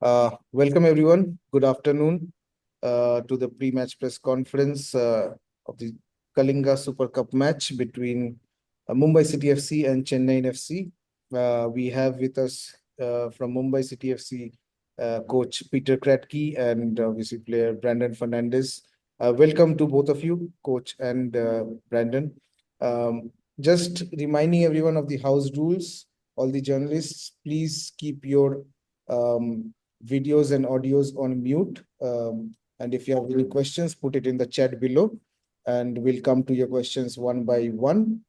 Welcome everyone. Good afternoon to the pre-match press conference of the Kalinga Super Cup match between Mumbai City FC and Chennaiyin FC. We have with us from Mumbai City FC coach Petr Kratky and obviously player Brandon Fernandez. Welcome to both of you, coach and Brandon. Just reminding everyone of the house rules. All the journalists, please keep your videos and audios on mute. And if you have any questions, put it in the chat below, and we'll come to your questions one by one.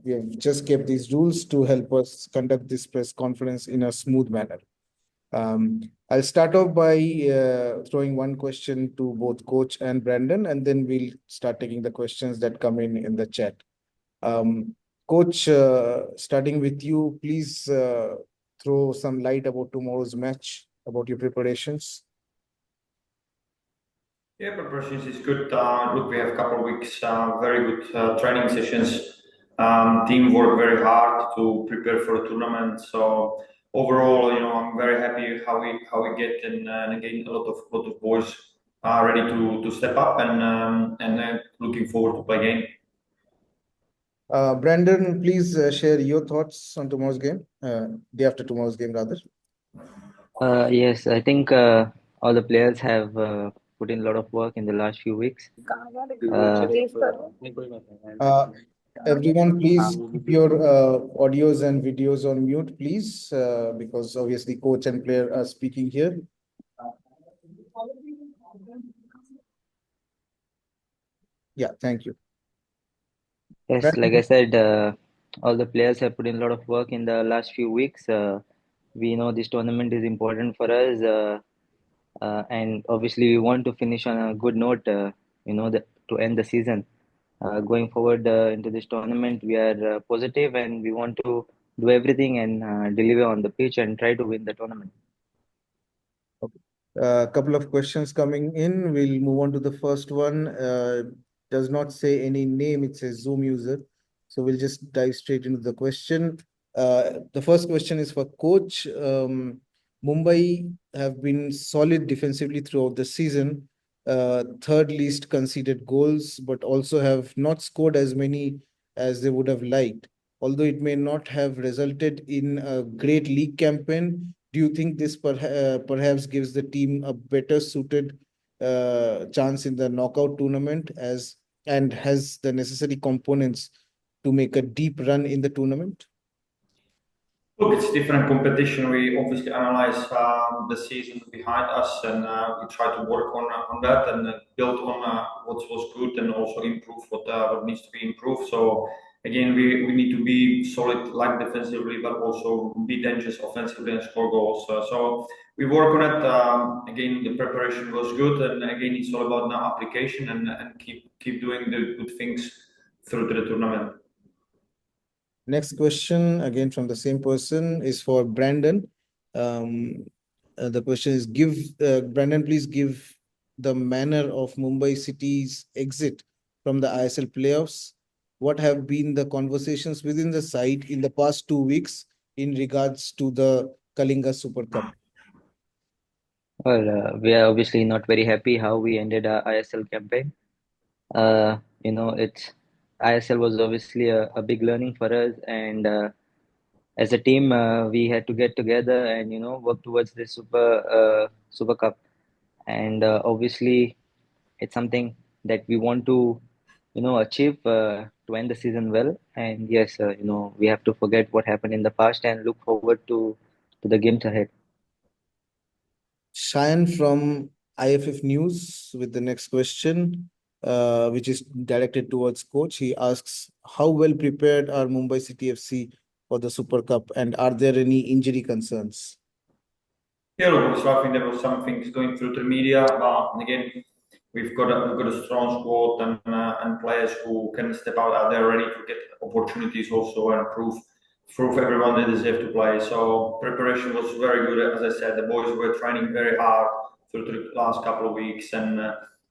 We have just kept these rules to help us conduct this press conference in a smooth manner. I'll start off by throwing one question to both Coach and Brandon, and then we'll start taking the questions that come in the chat. Coach, starting with you, please throw some light about tomorrow's match, about your preparations. Yeah, preparations is good. Look, we have a couple of weeks, very good training sessions. Team work very hard to prepare for the tournament. So overall, I'm very happy how we get and again a lot of boys are ready to step up and looking forward to play game. Brandon, please share your thoughts on tomorrow's game, day after tomorrow's game, rather. Yes, I think all the players have put in a lot of work in the last few weeks. Everyone, please keep your audios and videos on mute, please, because obviously coach and player are speaking here. Yeah, thank you. Yes, like I said, all the players have put in a lot of work in the last few weeks. We know this tournament is important for us, and obviously we want to finish on a good note, to end the season. Going forward into this tournament, we are positive and we want to do everything and deliver on the pitch and try to win the tournament. Okay. A couple of questions coming in. We'll move on to the first one. Does not say any name, it says Zoom user. So we'll just dive straight into the question. The first question is for coach. Mumbai have been solid defensively throughout the season. Third least conceded goals, but also have not scored as many as they would have liked. Although it may not have resulted in a great league campaign, do you think this perhaps gives the team a better suited chance in the knockout tournament and has the necessary components to make a deep run in the tournament? Look, it's different competition. We obviously analyze the season behind us, and we try to work on that and build on what was good, and also improve what needs to be improved. So again, we need to be solid, like defensively, but also be dangerous offensively and score goals. So we work on it. Again, the preparation was good, and again, it's all about now application and keep doing the good things through to the tournament. Next question, again from the same person, is for Brandon. The question is, Brandon, please give the manner of Mumbai City's exit from the ISL playoffs. What have been the conversations within the side in the past 2 weeks in regards to the Kalinga Super Cup? Well, we are obviously not very happy how we ended our ISL campaign. It's ISL was obviously a big learning for us, and as a team, we had to get together and work towards this Super Cup. And obviously, it's something that we want to achieve to end the season well. And yes, we have to forget what happened in the past and look forward to the games ahead. Shayan from IFF News with the next question, which is directed towards coach. He asks, how well prepared are Mumbai City FC for the Super Cup, and are there any injury concerns? Yeah, look, so I think there was some things going through the media, but again, we've got a strong squad and players who can step out there ready to get opportunities also and prove everyone they deserve to play. So preparation was very good. As I said, the boys were training very hard through the last couple of weeks, and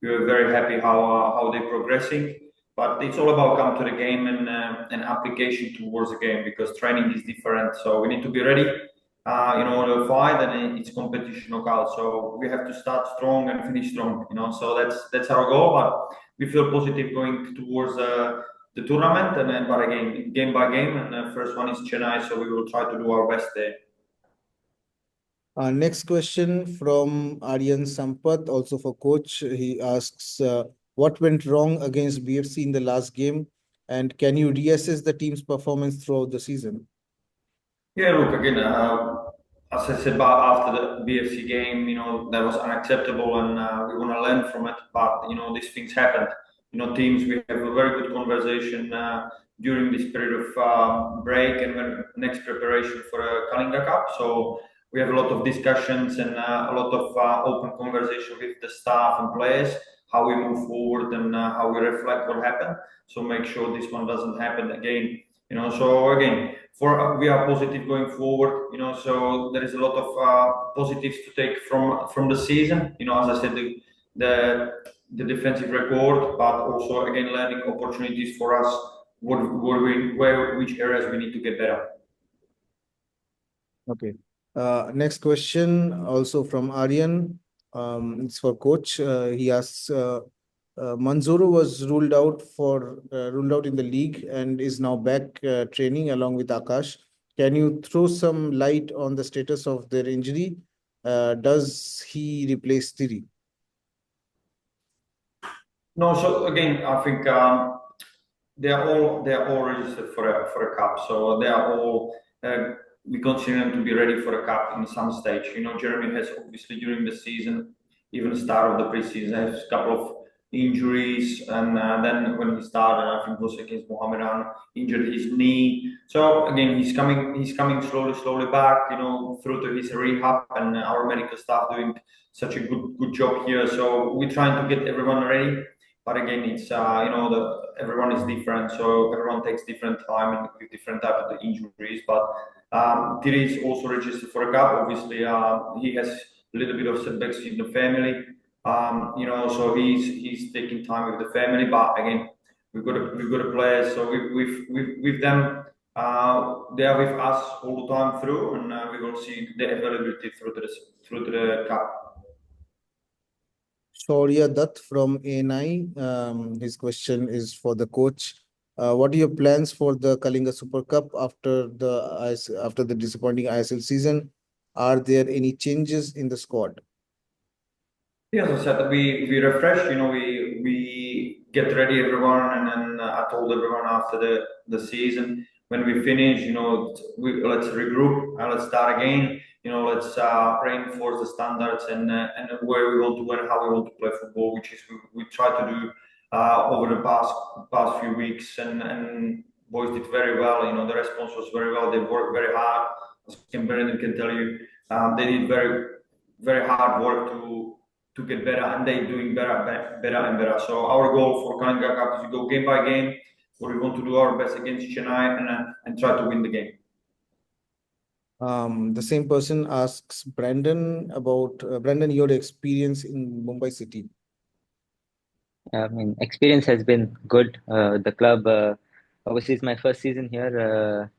we were very happy how they're progressing. But it's all about come to the game and application towards the game, because training is different. So we need to be ready. the fight, and it's competition knockout. So we have to start strong and finish strong. So that's our goal. But we feel positive going towards the tournament, and then, but again, game by game. And the first one is Chennai, so we will try to do our best there. Next question from Aryan Sampath, also for coach. He asks, what went wrong against BFC in the last game, and can you reassess the team's performance throughout the season? Yeah, look, again, as I said about after the BFC game, that was unacceptable, and we want to learn from it. But these things happened. Teams, we have a very good conversation during this period of break and when next preparation for a Kalinga Cup. So we have a lot of discussions and a lot of open conversation with the staff and players, how we move forward and how we reflect what happened. So make sure this one doesn't happen again. So again, we are positive going forward. So there is a lot of positives to take from the season. As I said, the defensive record, but also again learning opportunities for us. Which areas we need to get better. Okay. Next question, also from Aryan. It's for coach. He asks, Manzuru was ruled out in the league and is now back training along with Akash. Can you throw some light on the status of their injury? Does he replace Thierry? No, so again, I think they are all registered for a cup, so they are all. We consider them to be ready for a cup in some stage. Jeremy has obviously during the season, even the start of the preseason, has a couple of injuries, and then when he started, I think it was against Mohammedan, injured his knee. So again, he's coming slowly back. Through to his rehab, and our medical staff doing such a good job here. So we're trying to get everyone ready. But again, it's everyone is different, so everyone takes different time and with different type of the injuries. But Thierry is also registered for a cup. Obviously, he has a little bit of setbacks in the family. So he's taking time with the family. But again, we've got a player. So with them, they are with us all the time through, and we will see the availability through the cup. Shaurya Dutt from ANI. His question is for the coach. What are your plans for the Kalinga Super Cup after the disappointing ISL season? Are there any changes in the squad? Yes, I said we refresh. We get ready everyone, and then I told everyone after the season when we finish, let's regroup and let's start again. Let's reinforce the standards and where we want to win, how we want to play football, which is we try to do over the past few weeks, and boys did very well. The response was very well. They worked very hard. As Brendan can tell you, they did very hard work to get better, and they're doing better and better. So our goal for Kalinga Cup is to go game by game, where we want to do our best against Chennai and try to win the game. The same person asks Brandon about Brandon, your experience in Mumbai City. I mean, experience has been good. The club, obviously, it's my first season here.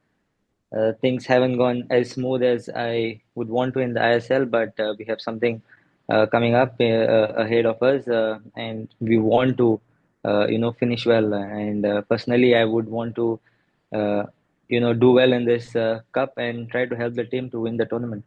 Things haven't gone as smooth as I would want to in the ISL, but we have something coming up ahead of us, and we want to, finish well. And personally, I would want to, do well in this cup and try to help the team to win the tournament.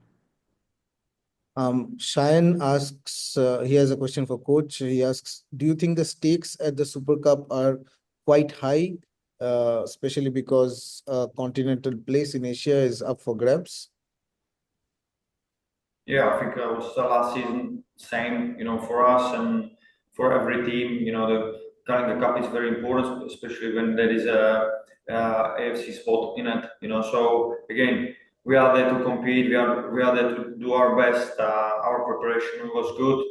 Shayan asks, he has a question for coach. He asks, do you think the stakes at the Super Cup are quite high, especially because continental place in Asia is up for grabs? Yeah, I think it was last season same, for us and for every team. The Kalinga Cup is very important, especially when there is a AFC spot in it. So again, we are there to compete. We are there to do our best. Our preparation was good.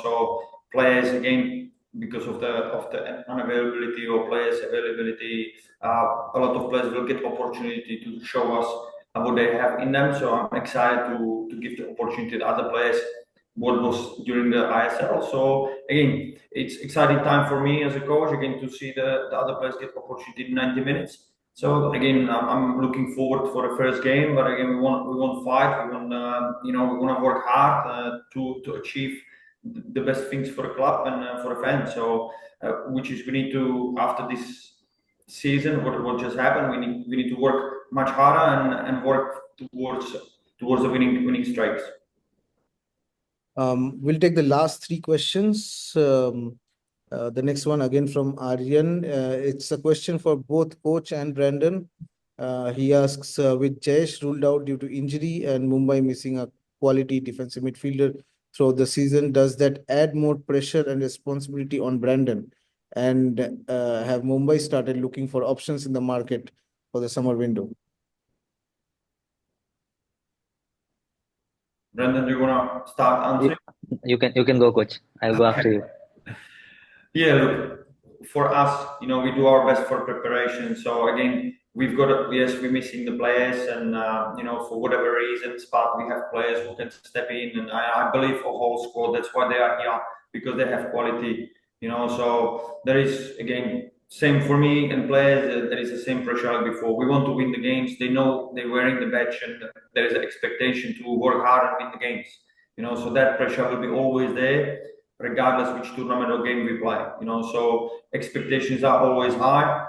So players again, because of the unavailability or players availability, a lot of players will get opportunity to show us what they have in them. So I'm excited to give the opportunity to other players what was during the ISL. So again, it's exciting time for me as a coach again to see the other players get opportunity in 90 minutes. So again, I'm looking forward for the first game, but again, we want fight. We want we want to work hard to achieve the best things for the club and for the fans. So which is we need to after this season, what just happened, we need to work much harder and work towards the winning strikes. We'll take the last three questions. The next one again from Aryan. It's a question for both coach and Brandon. He asks, with Jayesh ruled out due to injury and Mumbai missing a quality defensive midfielder throughout the season, does that add more pressure and responsibility on Brandon? And have Mumbai started looking for options in the market for the summer window? Brandon, do you want to start answering? You can go, coach. I'll go after you. Yeah, look, for us, we do our best for preparation. So again, yes, we're missing the players, and for whatever reasons, but we have players who can step in, and I believe a whole squad. That's why they are here because they have quality. So there is again same for me and players. There is the same pressure like before. We want to win the games. They know they're wearing the badge, and there is an expectation to work hard and win the games. So that pressure will be always there regardless which tournament or game we play. So expectations are always high.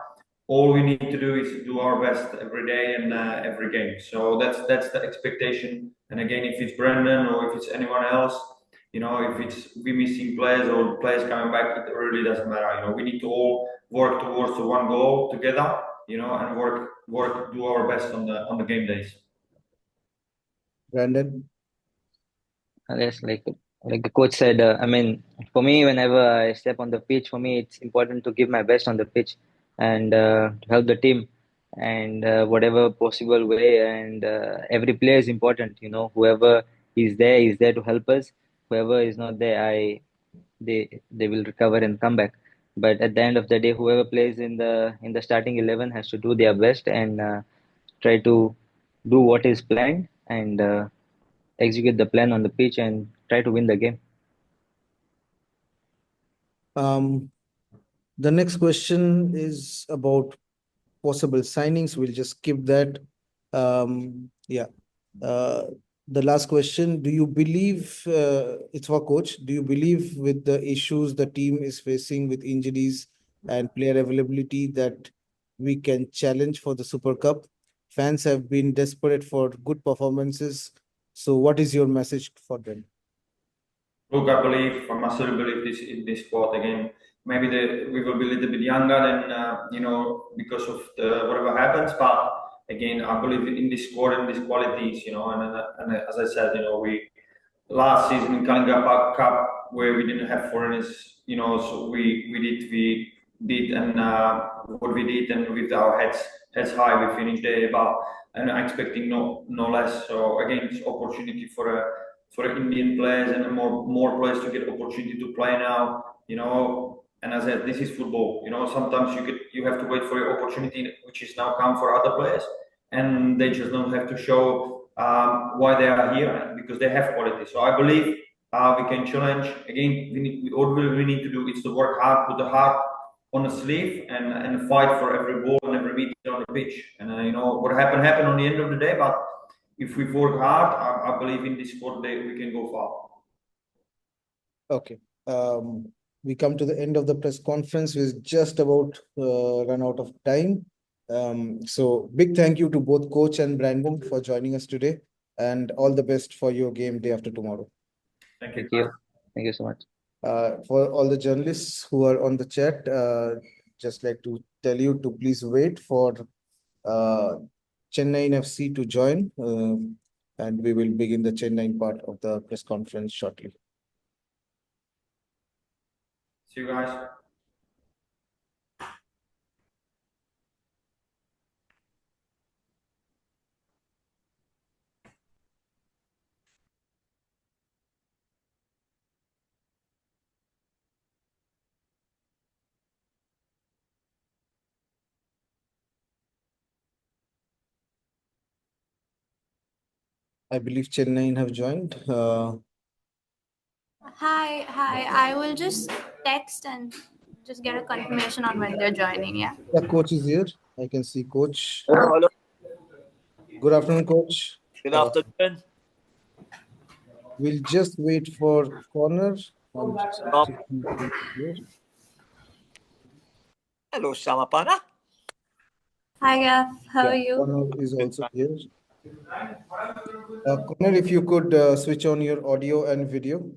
All we need to do is do our best every day and every game. So that's the expectation. And again, if it's Brendan or if it's anyone else, if it's we missing players or players coming back, it really doesn't matter. We need to all work towards the one goal together. And do our best on the game days. Brandon? Yes, like the coach said, I mean, for me, whenever I step on the pitch, for me, it's important to give my best on the pitch and to help the team and whatever possible way. And every player is important, whoever is there to help us. Whoever is not there, they will recover and come back. But at the end of the day, whoever plays in the starting 11 has to do their best and try to do what is planned and execute the plan on the pitch and try to win the game. The next question is about possible signings. We'll just skip that. Yeah. The last question, do you believe, it's for coach, do you believe with the issues the team is facing with injuries and player availability that we can challenge for the Super Cup? Fans have been desperate for good performances. So what is your message for them? Look, I massively believe in this squad again. Maybe we will be a little bit younger than because of whatever happens. But again, I believe in this squad and these qualities. And as I said, we last season in Kalinga Park Cup where we didn't have foreigners. So we did and what we did, and with our heads high, we finished there. But and I'm expecting no less. So again, it's opportunity for Indian players and more players to get opportunity to play now. And as I said, this is football. Sometimes you have to wait for your opportunity, which is now come for other players, and they just don't have to show why they are here because they have quality. So I believe we can challenge again. What we need to do is to work hard, put the heart on the sleeve, and fight for every ball and every meter on the pitch. And what happened on the end of the day, but if we work hard, I believe in this sport we can go far. Okay. We come to the end of the press conference. We're just about run out of time. So big thank you to both coach and Brandon for joining us today, and all the best for your game day after tomorrow. Thank you. Thank you so much. For all the journalists who are on the chat, just like to tell you to please wait for Chennaiyin FC to join, and we will begin the Chennaiyin part of the press conference shortly. See you guys. I believe Chennaiyin have joined. Hi. I will just text and just get a confirmation on when they're joining. Yeah. The coach is here. I can see Coach. Hello. Good afternoon, Coach. Good afternoon. We'll just wait for Conor. I'm just Up. checking in here. Hello, Samapana. Hi, Gav. How are you? Conor is also here. Conor, if you could switch on your audio and video.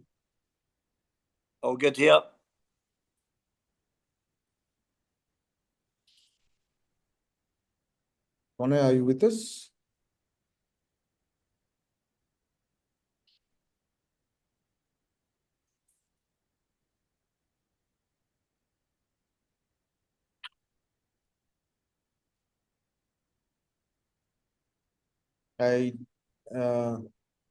All good here. Conor, are you with us?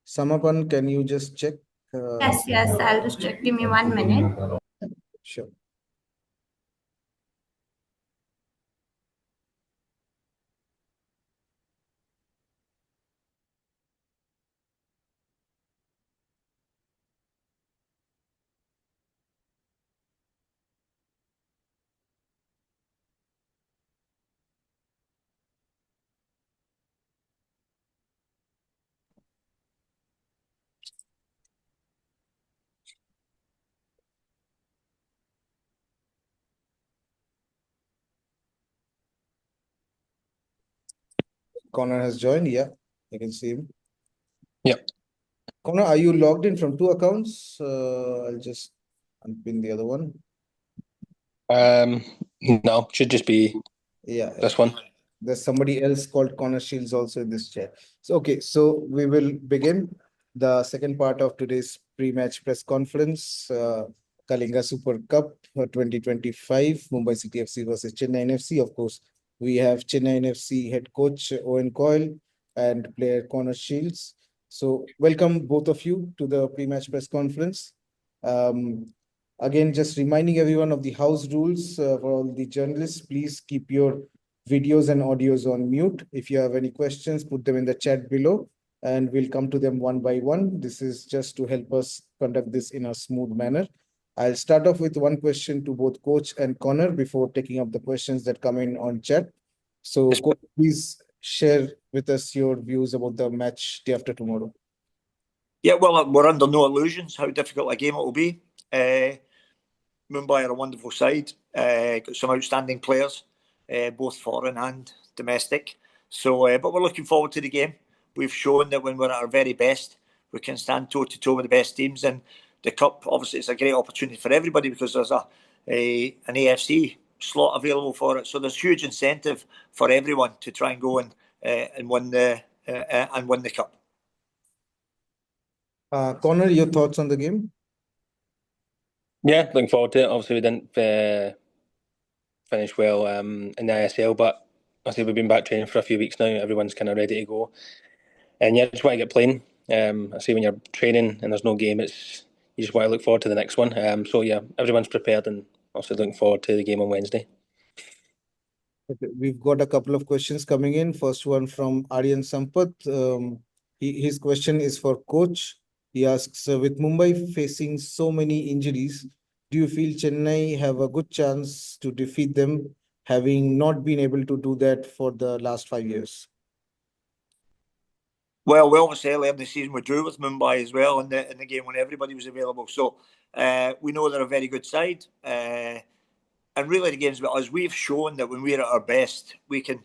Samapan, can you just check? Yes, I'll just check. Give me 1 minute. Sure. Conor has joined. Yeah, I can see him. Yep. Conor, are you logged in from 2 accounts? I'll just unpin the other one. No, should just be this one. There's somebody else called Conor Shields also in this chat. So, okay, so we will begin the second part of today's pre-match press conference. Kalinga Super Cup 2025, Mumbai City FC versus Chennaiyin FC. Of course, we have Chennaiyin FC head coach Owen Coyle and player Conor Shields. So, welcome both of you to the pre-match press conference. Again, just reminding everyone of the house rules for all the journalists. Please keep your videos and audios on mute. If you have any questions, put them in the chat below and we'll come to them one by one. This is just to help us conduct this in a smooth manner. I'll start off with one question to both Coach and Conor before taking up the questions that come in on chat. So, Coach, please share with us your views about the match day after tomorrow. Yeah, well, we're under no illusions how difficult a game it will be. Mumbai are a wonderful side. Got some outstanding players, both foreign and domestic. So, but we're looking forward to the game. We've shown that when we're at our very best, we can stand toe to toe with the best teams. And the cup, obviously, it's a great opportunity for everybody because there's an AFC slot available for it. So there's huge incentive for everyone to try and go and win the cup. Conor, your thoughts on the game? Yeah, looking forward to it. Obviously, we didn't finish well in the ISL, but I say we've been back training for a few weeks now. Everyone's kind of ready to go, and yeah, just want to get playing. I say when you're training and there's no game, you just want to look forward to the next one. So yeah, everyone's prepared, and also looking forward to the game on Wednesday. Okay, we've got a couple of questions coming in. First one from Aryan Sampath. His question is for Coach. He asks, with Mumbai facing so many injuries, do you feel Chennai have a good chance to defeat them, having not been able to do that for the last 5 years? Well, we obviously earlier in the season we drew with Mumbai as well in the game when everybody was available. So we know they're a very good side. And really, the game's about us. We've shown that when we're at our best, we can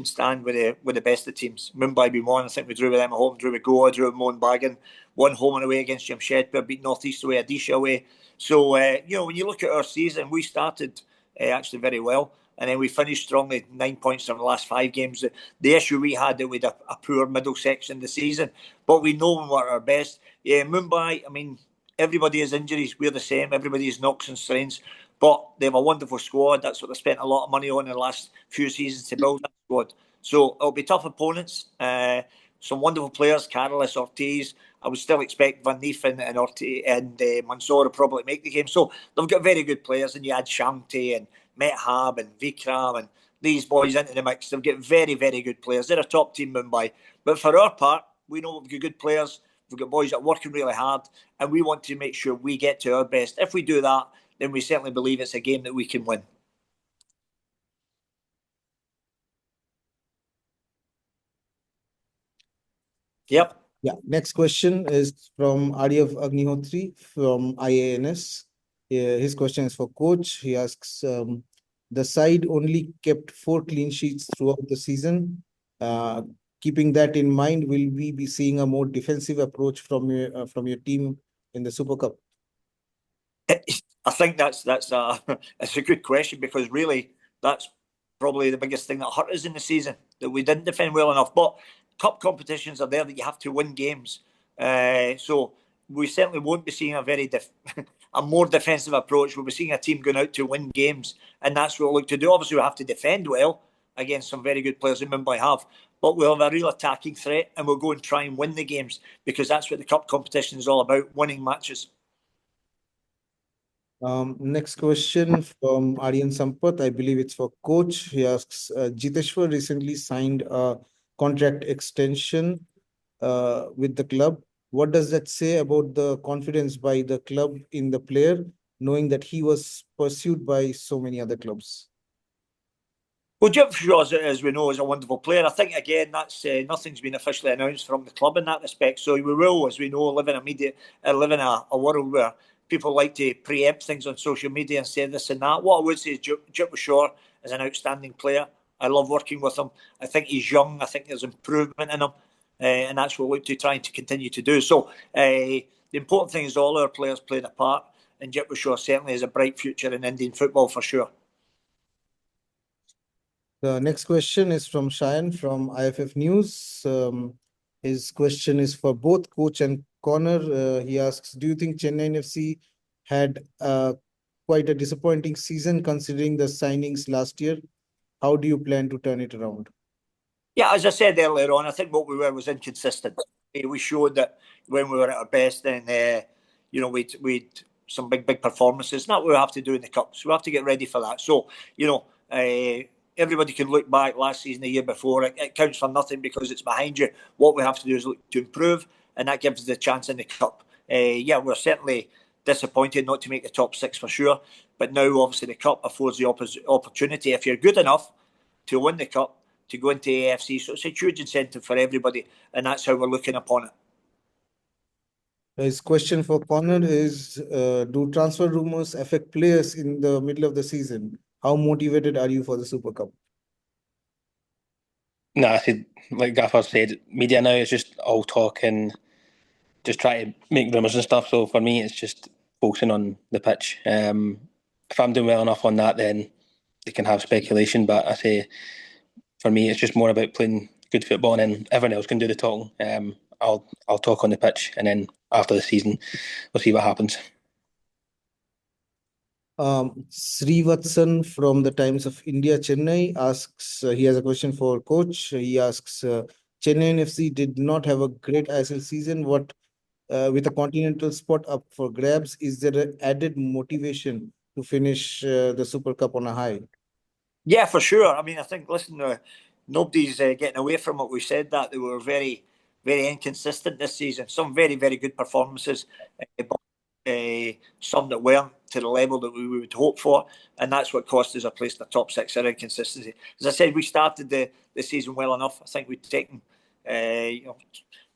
stand with the best of teams. Mumbai being one. I think we drew with them at home, drew with Goa, drew with Mohun Bagan, won home and away against Jamshedpur, beat North East away, Odisha away. So when you look at our season, we started actually very well, and then we finished strongly, 9 points in the last 5 games. The issue we had that we had a poor middle section of the season, but we know when we're at our best. Yeah, Mumbai. I mean, everybody has injuries. We're the same. Everybody has knocks and strains. But they have a wonderful squad. That's what they spent a lot of money on in the last few seasons to build that squad. So it'll be tough opponents. Some wonderful players, Carlos, Ortiz. I would still expect Van Neef and Ortiz and Mansour to probably make the game. So they've got very good players. And you add Shamti and Methab and Vikram and these boys into the mix. They've got very, very good players. They're a top team, Mumbai. But for our part, we know we've got good players. We've got boys that are working really hard. And we want to make sure we get to our best. If we do that, then we certainly believe it's a game that we can win. Yep. Yeah. Next question is from Aryav Agnihotri from IANS. His question is for coach. He asks, the side only kept 4 clean sheets throughout the season. Keeping that in mind, will we be seeing a more defensive approach from your team in the Super Cup? I think that's a it's a good question, because really that's probably the biggest thing that hurt us in the season, that we didn't defend well enough. But cup competitions are there that you have to win games, so we certainly won't be seeing a very a more defensive approach. We'll be seeing a team going out to win games, and that's what we'll look to do. Obviously, we have to defend well against some very good players that Mumbai have, but we'll have a real attacking threat, and we'll go and try and win the games, because that's what the cup competition is all about: winning matches. Next question from Aryan Sampath. I believe it's for coach. He asks, Jiteshwar recently signed a contract extension with the club. What does that say about the confidence by the club in the player, knowing that he was pursued by so many other clubs? Well, Jim Shaw, as we know, is a wonderful player. I think, again, that's nothing's been officially announced from the club in that respect. So we will, as we know, live in a world where people like to preempt things on social media and say this and that. What I would say is Jim Shaw is an outstanding player. I love working with him. I think he's young. I think there's improvement in him. And that's what we look to trying to continue to do. So the important thing is all our players played a part. And Jim Shaw certainly has a bright future in Indian football for sure. The next question is from Shayan from AIFF News. His question is for both coach and Conor. He asks, do you think Chennaiyin FC had quite a disappointing season considering the signings last year? How do you plan to turn it around? Yeah, as I said earlier on, I think what we were was inconsistent. We showed that when we were at our best, then we'd some big performances. And that's what we have to do in the cups. We have to get ready for that. So everybody can look back last season, the year before. It counts for nothing because it's behind you. What we have to do is look to improve, and that gives us the chance in the cup. We're certainly disappointed not to make the top 6 for sure. But now, obviously, the cup affords the opportunity, if you're good enough, to win the cup, to go into AFC. So it's a huge incentive for everybody, and that's how we're looking upon it. His question for Conor is, do transfer rumors affect players in the middle of the season? How motivated are you for the Super Cup? No, I said, like Gaffer said, media now is just all talk and just try to make rumours and stuff. So for me, it's just focusing on the pitch. If I'm doing well enough on that, then they can have speculation. But I say, for me, it's just more about playing good football, and then everyone else can do the talking. I'll talk on the pitch, and then after the season, we'll see what happens. Srivatsan from the Times of India, Chennai asks, he has a question for coach. He asks, Chennaiyin FC did not have a great ISL season. What, with a continental spot up for grabs, is there an added motivation to finish the Super Cup on a high? Yeah, for sure. I mean, I think, listen, nobody's getting away from it. We said that they were very, very inconsistent this season. Some very, very good performances, but some that weren't to the level that we would hope for, and that's what cost us a place in the top 6, our inconsistency. As I said, we started the season well enough. I think we'd taken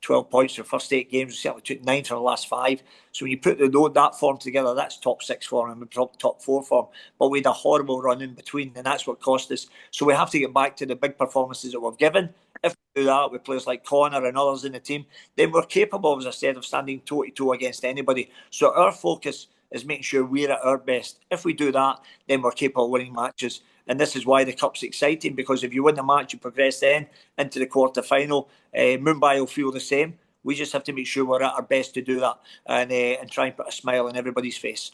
12 points in the first 8 games. We certainly took 9 from the last 5. So when you put that form together, that's top 6 form and top 4 form. But we had a horrible run in between, and that's what cost us. So we have to get back to the big performances that we've given. If we do that with players like Conor and others in the team, then we're capable, as I said, of standing toe-to-toe against anybody. So our focus is making sure we're at our best. If we do that, then we're capable of winning matches. And this is why the Cup's exciting, because if you win the match, you progress then into the quarter-final. Mumbai will feel the same. We just have to make sure we're at our best to do that and try and put a smile on everybody's face.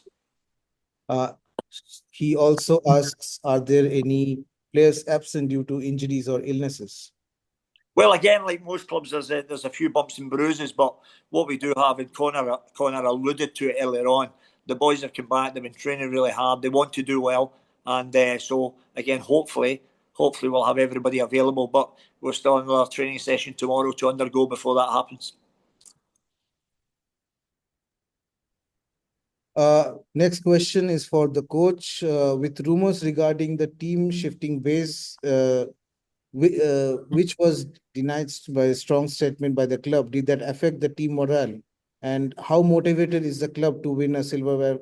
He also asks, are there any players absent due to injuries or illnesses? Well, again, like most clubs, there's a few bumps and bruises, but what we do have, and Conor alluded to it earlier on, the boys have come back, they've been training really hard, they want to do well, and so, again, hopefully we'll have everybody available, but we're still in another training session tomorrow to undergo before that happens. Next question is for the coach. With rumors regarding the team shifting base, which was denied by a strong statement by the club. Did that affect the team morale? And how motivated is the club to win a silverware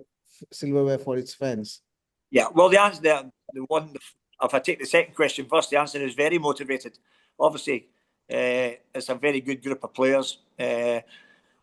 for its fans? Yeah, well, the answer there, if I take the second question first, the answer is very motivated. Obviously, it's a very good group of players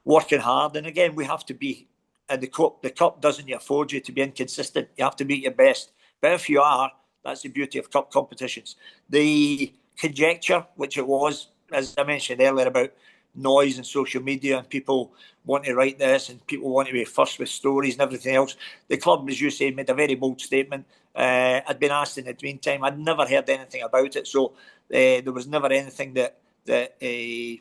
working hard. And again, we have to be, and the cup doesn't afford you to be inconsistent. You have to be at your best. But if you are, that's the beauty of cup competitions. The conjecture, which it was, as I mentioned earlier, about noise and social media and people want to write this and people want to be first with stories and everything else. The club, as you say, made a very bold statement. I'd been asked in the meantime. I'd never heard anything about it, so there was never anything that I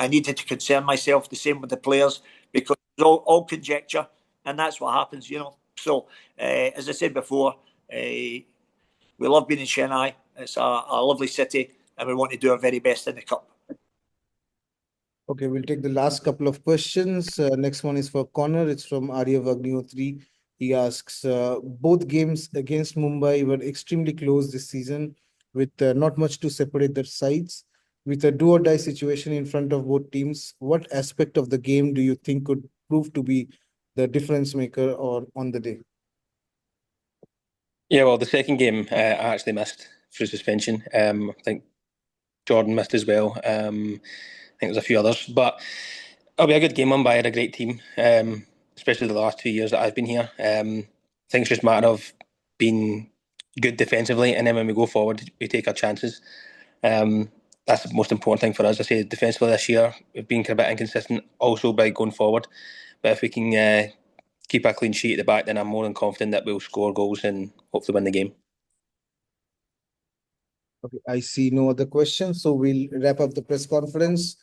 needed to concern myself. The same with the players, because it's all conjecture, and that's what happens, you know. So, as I said before, we love being in Chennai. It's a lovely city, and we want to do our very best in the cup. Okay, we'll take the last couple of questions. Next one is for Conor. It's from Arya Vagnio3. He asks, both games against Mumbai were extremely close this season, with not much to separate the sides. With a do-or-die situation in front of both teams, what aspect of the game do you think could prove to be the difference maker or on the day? Yeah, well, the second game I actually missed through suspension. I think Jordan missed as well. I think there's a few others, but it'll be a good game. Mumbai had a great team, especially the last 2 years that I've been here. I think it's just a matter of being good defensively, and then when we go forward, we take our chances. That's the most important thing for us. I say defensively this year, we've been kind of a bit inconsistent also by going forward. But if we can keep a clean sheet at the back, then I'm more than confident that we'll score goals and hopefully win the game. Okay, I see no other questions, so we'll wrap up the press conference.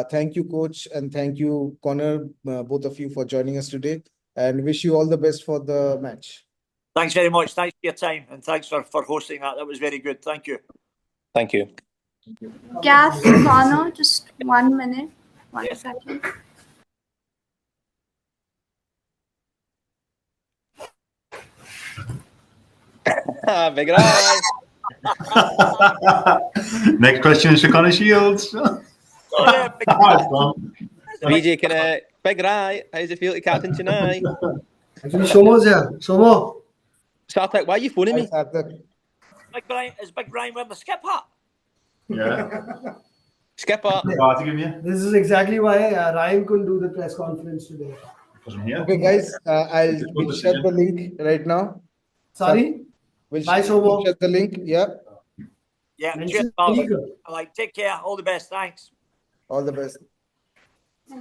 Thank you, Coach, and thank you, Conor, both of you for joining us today, and wish you all the best for the match. Thanks very much. Thanks for your time, and thanks for hosting that. That was very good. Thank you. Thank you. Gaff, Conor, just 1 minute, 1 second. Big Rai. Next question is for Conor Shields. VJ, Big Rai, how does it feel to captain Chennai? Actually, Shomo's here. Shomo. Sarthak, why are you phoning me? Is Big Brian wearing the skip hat? Yeah. Skipper. This is exactly why Ryan couldn't do the press conference today. Okay, guys, we'll share the link right now. Sorry? We'll Bye, Shomo. share the link. Yeah. Yeah. Cheers, pal. Take care. All the best. Thanks. All the best.